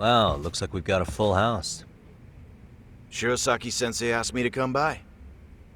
Wow, looks like we've got a full house. Shirosaki-sensei asked me to come by.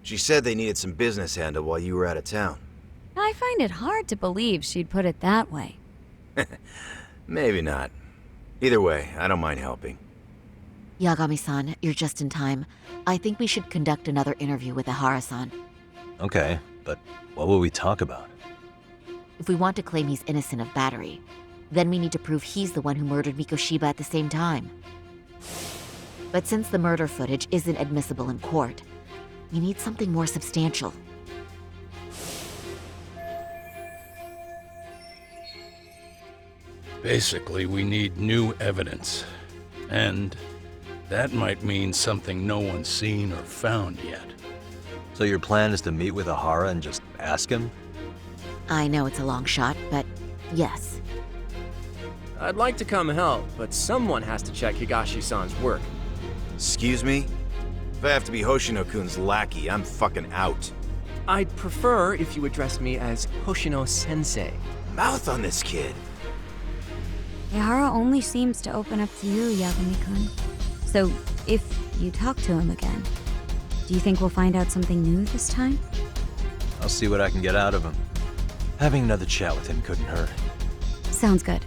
She said they needed some business handled while you were out of town. I find it hard to believe she'd put it that way. Maybe not. Either way, I don't mind helping. Yagami-san, you're just in time. I think we should conduct another interview with Ihara-san. Okay, but what will we talk about? If we want to claim he's innocent of battery, then we need to prove he's the one who murdered Mikoshiba at the same time. But since the murder footage isn't admissible in court, we need something more substantial. Basically, we need new evidence. And that might mean something no one's seen or found yet. So your plan is to meet with Ihara and just ask him? I know it's a long shot, but yes. I'd like to come help, but someone has to check Higashi-san's work. Excuse me? If I have to be Hoshino-kun's lackey, I'm fucking out. I'd prefer if you address me as Hoshino-sensei. Mouth on this kid. Ihara only seems to open up to you, Yagami-kun. So, if you talk to him again, do you think we'll find out something new this time? I'll see what I can get out of him. Having another chat with him couldn't hurt. Sounds good.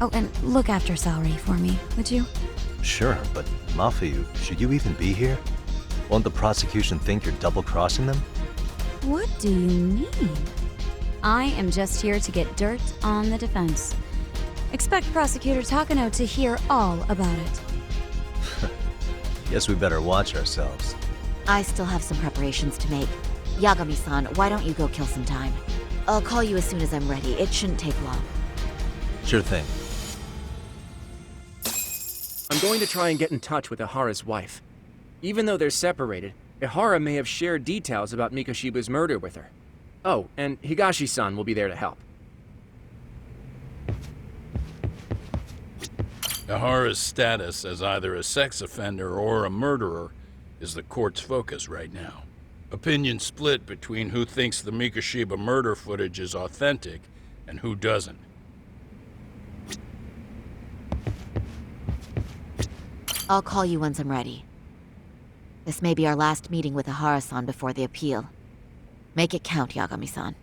Oh, and look after Saori for me, would you? Sure, but Mafuyu, should you even be here? Won't the prosecution think you're double-crossing them? What do you mean? I am just here to get dirt on the defense. Expect Prosecutor Takano to hear all about it. Guess we better watch ourselves. I still have some preparations to make. Yagami-san, why don't you go kill some time? I'll call you as soon as I'm ready. It shouldn't take long. Sure thing. I'm going to try and get in touch with Ihara's wife. Even though they're separated, Ihara may have shared details about Mikoshiba's murder with her. Oh, and Higashi-san will be there to help. Ihara's status as either a sex offender or a murderer is the court's focus right now. Opinions split between who thinks the Mikoshiba murder footage is authentic and who doesn't. I'll call you once I'm ready. This may be our last meeting with Ihara-san before the appeal. Make it count, Yagami-san.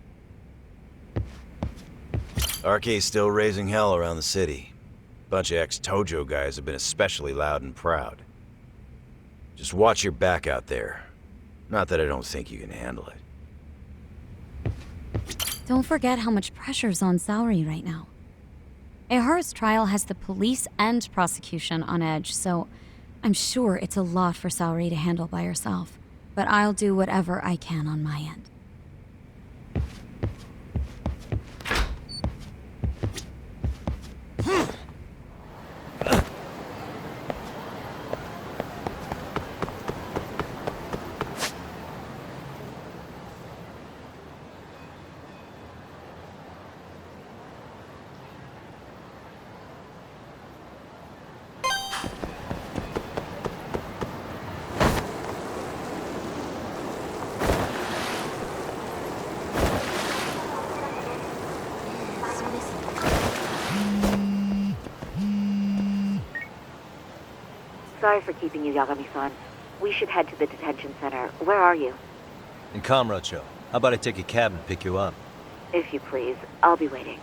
RK's still raising hell around the city. Bunch of ex-Tojo guys have been especially loud and proud. Just watch your back out there. Not that I don't think you can handle it. Don't forget how much pressure's on Saori right now. Ihara's trial has the police and prosecution on edge, so I'm sure it's a lot for Saori to handle by herself. But I'll do whatever I can on my end. Sorry for keeping you, Yagami-san. We should head to the detention center. Where are you? In Kamurocho, how about I take a cab and pick you up? If you please. I'll be waiting.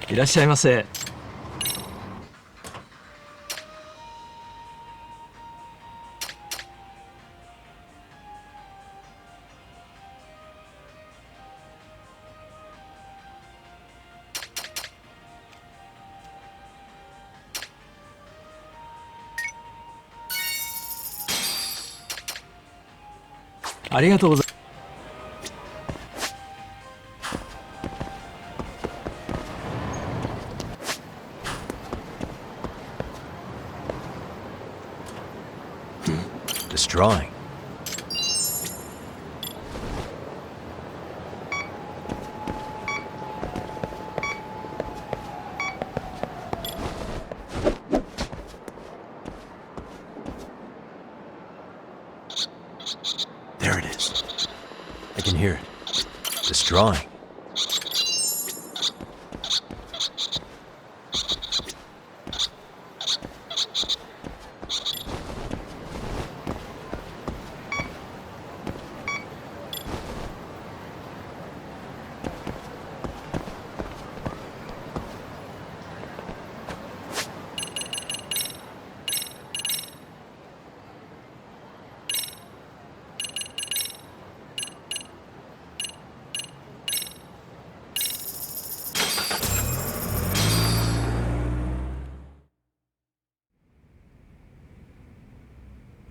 いらっしゃいませ。ありがとうございます。This drawing. There it is. I can hear it. This drawing.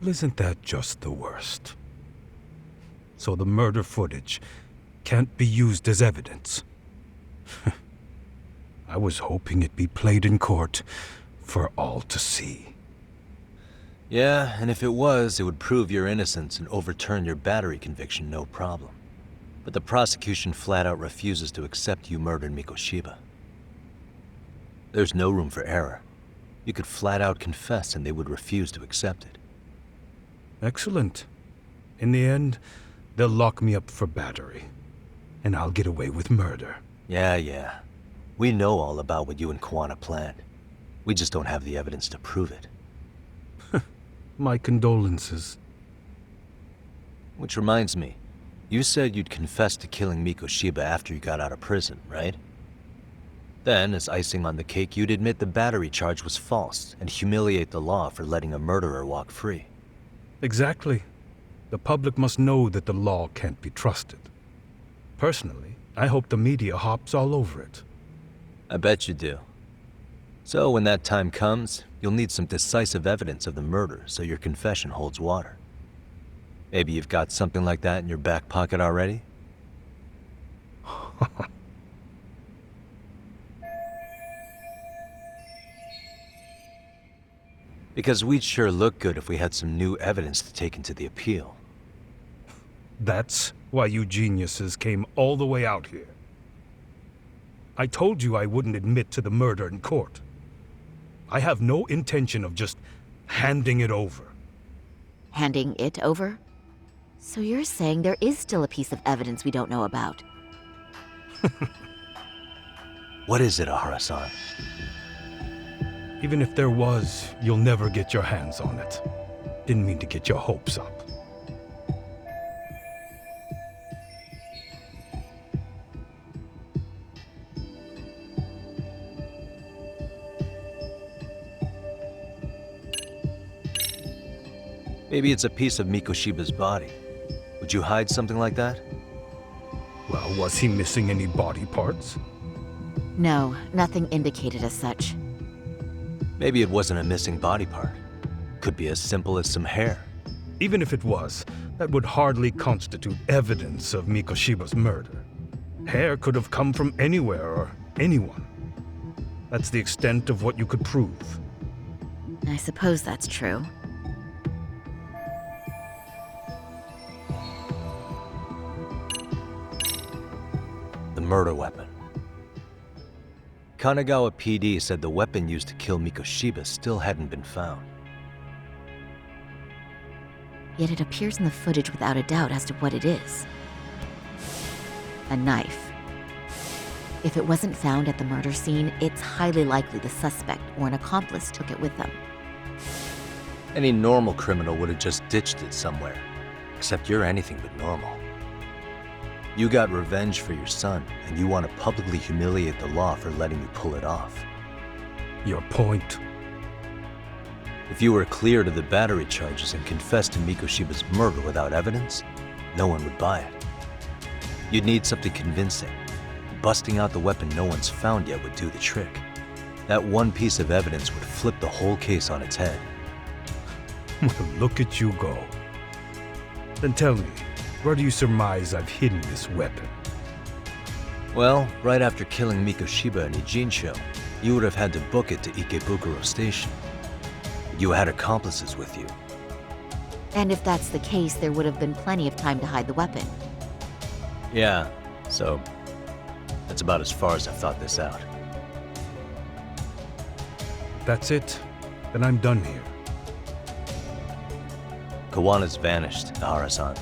Isn't that just the worst? So the murder footage can't be used as evidence. I was hoping it'd be played in court for all to see. Yeah, and if it was, it would prove your innocence and overturn your battery conviction, no problem. But the prosecution flat out refuses to accept you murdered Mikoshiba. There's no room for error. You could flat out confess and they would refuse to accept it. Excellent. In the end, they'll lock me up for battery, and I'll get away with murder. Yeah. We know all about what you and Kwana planned. We just don't have the evidence to prove it. My condolences. Which reminds me, you said you'd confess to killing Mikoshiba after you got out of prison, right? Then, as icing on the cake, you'd admit the battery charge was false and humiliate the law for letting a murderer walk free. Exactly. The public must know that the law can't be trusted. Personally, I hope the media hops all over it. I bet you do. So when that time comes, you'll need some decisive evidence of the murder so your confession holds water. Maybe you've got something like that in your back pocket already? Because we'd sure look good if we had some new evidence to take into the appeal. That's why you geniuses came all the way out here. I told you I wouldn't admit to the murder in court. I have no intention of just handing it over. Handing it over? So you're saying there is still a piece of evidence we don't know about? What is it, Ahara-san? Even if there was, you'll never get your hands on it. Didn't mean to get your hopes up. Maybe it's a piece of Mikoshiba's body. Would you hide something like that? Well, was he missing any body parts? No, nothing indicated as such. Maybe it wasn't a missing body part. Could be as simple as some hair. Even if it was, that would hardly constitute evidence of Mikoshiba's murder. Hair could have come from anywhere or anyone. That's the extent of what you could prove. I suppose that's true. The murder weapon. Kanagawa PD said the weapon used to kill Mikoshiba still hadn't been found. Yet it appears in the footage without a doubt as to what it is. A knife. If it wasn't found at the murder scene, it's highly likely the suspect or an accomplice took it with them. Any normal criminal would have just ditched it somewhere. Except you're anything but normal. You got revenge for your son, and you want to publicly humiliate the law for letting you pull it off. Your point? If you were cleared of the battery charges and confessed to Mikoshiba's murder without evidence, no one would buy it. You'd need something convincing. Busting out the weapon no one's found yet would do the trick. That one piece of evidence would flip the whole case on its head. Well, look at you go. Then tell me, where do you surmise I've hidden this weapon? Well, right after killing Mikoshiba and Ijincho, you would have had to book it to Ikebukuro Station. You had accomplices with you. And if that's the case, there would have been plenty of time to hide the weapon. Yeah, so that's about as far as I've thought this out. That's it? Then I'm done here. Kawana's vanished, Ihara-san.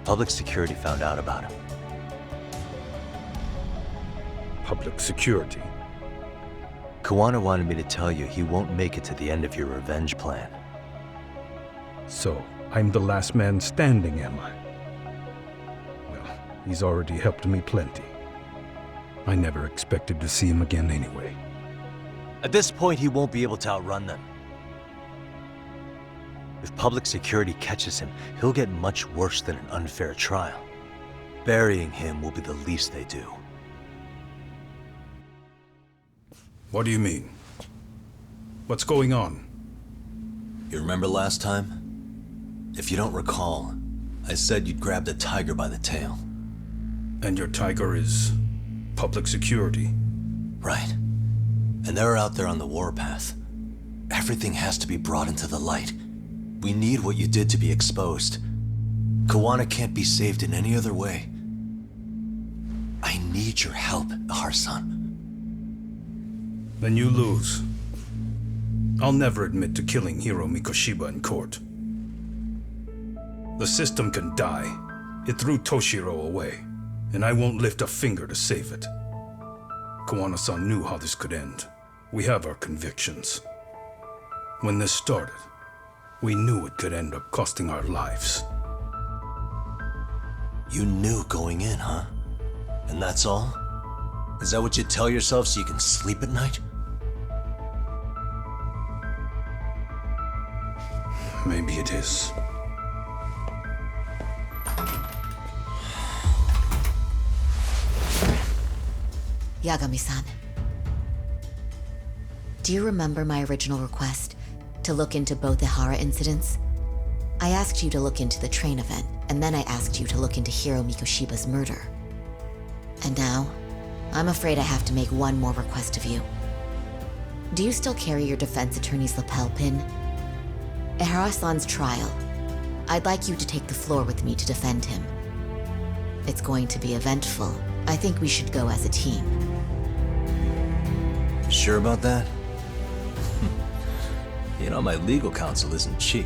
Public security found out about him. Public security. Kawana wanted me to tell you he won't make it to the end of your revenge plan. So, I'm the last man standing, am I? Well, he's already helped me plenty. I never expected to see him again anyway. At this point, he won't be able to outrun them. If public security catches him, he'll get much worse than an unfair trial. Burying him will be the least they do. What do you mean? What's going on? You remember last time? If you don't recall, I said you'd grab the tiger by the tail. And your tiger is public security? Right. And they're out there on the warpath. Everything has to be brought into the light. We need what you did to be exposed. Kawana can't be saved in any other way. I need your help, Ihara-san. Then you lose. I'll never admit to killing Hiro Mikoshiba in court. The system can die. It threw Toshiro away, and I won't lift a finger to save it. Kawana-san knew how this could end. We have our convictions. When this started, we knew it could end up costing our lives. You knew going in, huh? And that's all? Is that what you tell yourself so you can sleep at night? Maybe it is. Yagami-san. Do you remember my original request to look into both Ihara incidents? I asked you to look into the train event, and then I asked you to look into Hiro Mikoshiba's murder. And now, I'm afraid I have to make one more request of you. Do you still carry your defense attorney's lapel pin? Ihara-san's trial. I'd like you to take the floor with me to defend him. It's going to be eventful. I think we should go as a team. Sure about that? You know, my legal counsel isn't cheap.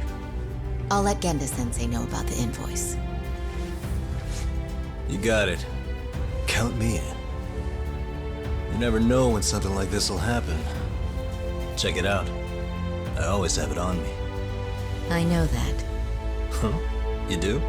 I'll let Genda-sensei know about the invoice. You got it. Count me in. You never know when something like this will happen. Check it out. I always have it on me. I know that. Huh? You do?